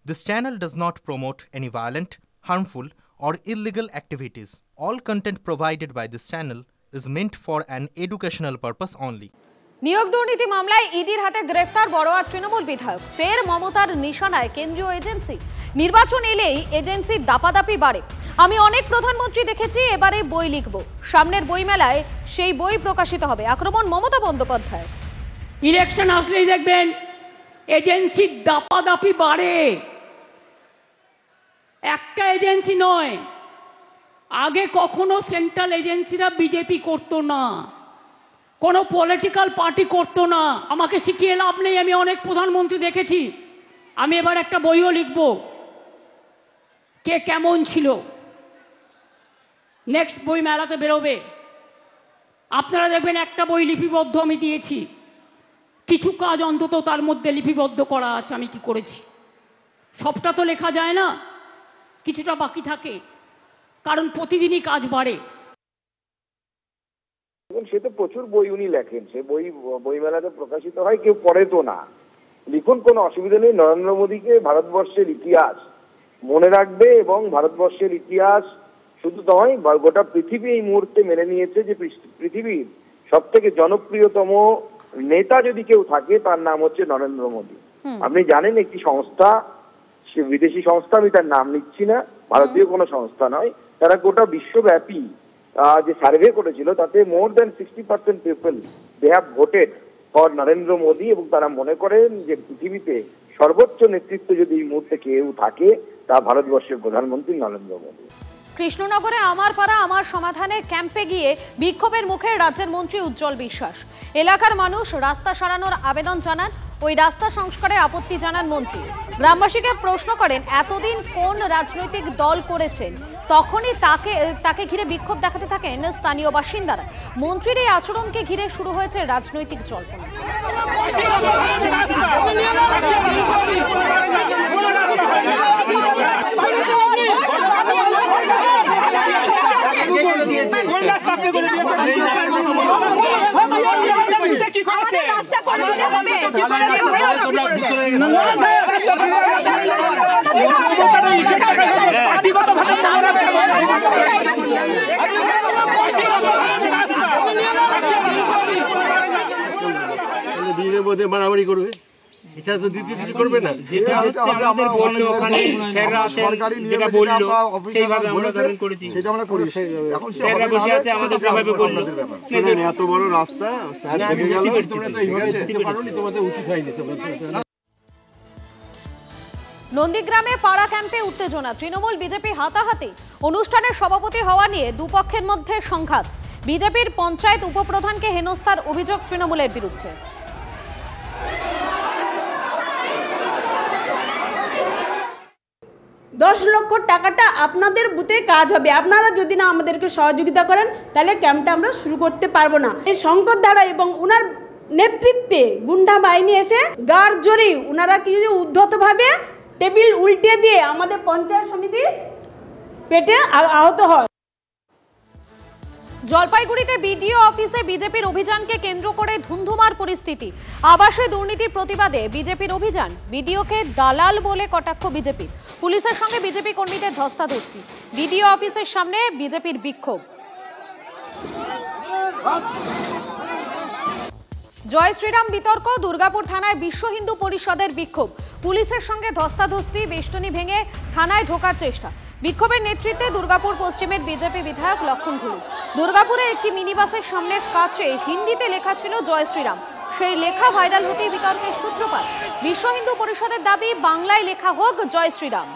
This channel does not promote any violent, harmful, or illegal activities. All content provided by this channel is meant for an educational purpose only. নিয়োগ দুর্নীতি মামলায় ইডির হাতে গ্রেফতার বড়োয়া তৃণমূল বিধায়ক। ফের মমতার নিশানায় কেন্দ্রীয় এজেন্সি। নির্বাচন এলেই এজেন্সির দাপাদাপি বাড়ে। আমি অনেক প্রধানমন্ত্রী দেখেছি, এবারে বই লিখব। সামনের বইমেলায় সেই বই প্রকাশিত হবে। আক্রমণ মমতা বন্দ্যোপাধ্যায়। ইলেকশন আসলেই দেখবেন এজেন্সির দাপাদাপি বাড়ে। একটা এজেন্সি নয়, আগে কখনো সেন্ট্রাল এজেন্সিরা বিজেপি করতো না, কোনো পলিটিক্যাল পার্টি করতো না। আমাকে শিখিয়ে লাভ নেই, আমি অনেক প্রধানমন্ত্রী দেখেছি। আমি এবার একটা বইও লিখব, কে কেমন ছিল। নেক্সট বই মেলাতে বেরোবে, আপনারা দেখবেন একটা বই লিপিবদ্ধ আমি দিয়েছি। কিছু কাজ অন্তত তার মধ্যে লিপিবদ্ধ করা আছে আমি কি করেছি। সবটা তো লেখা যায় না, কিছুটা বাকি থাকে, কারণ প্রতিদিনই কাজ বাড়ে। সে তো প্রচুর বই উনি লেখেন, সে বইমেলাতে প্রকাশিত হয়, কেউ পড়ে তো না। লিখুন, কোনো অসুবিধা নেই। নরেন্দ্র মোদীকে ভারতবর্ষের ইতিহাস মনে রাখবে এবং ভারতবর্ষের ইতিহাস শুধু নয়, গোটা পৃথিবী এই মুহূর্তে মেনে নিয়েছে যে পৃথিবীর সব থেকে জনপ্রিয়তম নেতা যদি কেউ থাকে তার নাম হচ্ছে নরেন্দ্র মোদী। আপনি জানেন একটি সংস্থা, সে বিদেশি সংস্থা, আমি তার নাম নিচ্ছি না, ভারতীয় কোনো সংস্থা নয়, তারা গোটা বিশ্বব্যাপী যে সার্ভে করেছিল তাতে more than 60% people they have voted for Narendra Modi, এবং তারা মনে করেন যে পৃথিবীতে সর্বোচ্চ নেতৃত্ব যদি এই মুহূর্তে কেউ থাকে তা ভারতবর্ষের প্রধানমন্ত্রী নরেন্দ্র মোদী। কৃষ্ণনগরে আমার পাড়া আমার সমাধানে ক্যাম্পে গিয়ে বিক্ষোভের মুখে রাজ্যের মন্ত্রী উজ্জ্বল বিশ্বাস। এলাকার মানুষ রাস্তা সারানোর আবেদন জানান, ওই রাস্তা সংস্কারে আপত্তি জানান মন্ত্রী। গ্রামবাসীকে প্রশ্ন করেন এতদিন কোন রাজনৈতিক দল করেছেন, তখনই তাকে ঘিরে বিক্ষোভ দেখাতে থাকেন স্থানীয় বাসিন্দারা। মন্ত্রীর এই আচরণকে ঘিরে শুরু হয়েছে রাজনৈতিক জল্পনা। মারামারি করবে, এটা তো দ্বিতীয় কিছু করবে না। যেটা হচ্ছে আমাদের বললো ওখানে স্যাররা সরকারি নিয়মে বললো সেইভাবে আমরা ধারণ করেছি, সেটা আমরা করি। এখন স্যাররা বসে আছে, আমাদের যেভাবে বললো। শুনুন, এত বড় রাস্তা স্যার দেখে গেল, তোমরা তো এইভাবে দেখতে পারোনি, তোমাদের উচিত হয়নি। নন্দীগ্রামে পাড়া ক্যাম্পে উত্তেজনা, তৃণমূল বিজেপি হাতাহাতি। অনুষ্ঠানের সভাপতি হওয়া নিয়ে দুপক্ষের মধ্যে সংঘাত। বিজেপির পঞ্চায়েত উপপ্রধানকে হেনস্থার অভিযোগ তৃণমূলের বিরুদ্ধে। 10 লক্ষ টাকাটা আপনাদের বুথে কাজ হবে। আপনারা যদি না আমাদেরকে সহযোগিতা করেন তাহলে ক্যাম্পটা আমরা শুরু করতে পারবো না। এই শঙ্কর ধারা এবং ওনার নেতৃত্বে গুন্ডা বাহিনী এসে গাড় জোরে ওনারা কি উদ্ধতভাবে টেবিল উল্টে দিয়ে আমাদের পঞ্চায়েত সমিতি পেটে আহত হয়। জলপাইগুড়িতে বিডিও অফিসে বিজেপির অভিযানকে কেন্দ্র করে ধুন্ধুমার পরিস্থিতি। আবাসে দুর্নীতির প্রতিবাদে বিজেপির অভিযান। বিডিওকে দালাল বলে কটাক্ষ বিজেপির। পুলিশের সঙ্গে বিজেপি কর্মীদের ধস্তাধস্তি। বিডিও অফিসের সামনে বিজেপির বিক্ষোভ। জয় শ্রীরাম বিতর্ক, দুর্গাপুর থানায় বিশ্ব হিন্দু পরিষদের বিক্ষোভ। পুলিশের সঙ্গে ধস্তাধস্তি, বেষ্টনী ভেঙে থানায় ঢোকার চেষ্টা। বিক্ষোভের নেতৃত্বে দুর্গাপুর পশ্চিমের বিজেপি বিধায়ক লক্ষণ ঘুরু। দুর্গাপুরে একটি মিনিবাসের সামনে কাছে হিন্দিতে লেখা ছিল জয় শ্রীরাম। সেই লেখা ভাইরাল হতেই বিতর্কের সূত্রপাত। বিশ্ব হিন্দু পরিষদের দাবি বাংলায় লেখা হোক জয় শ্রীরাম।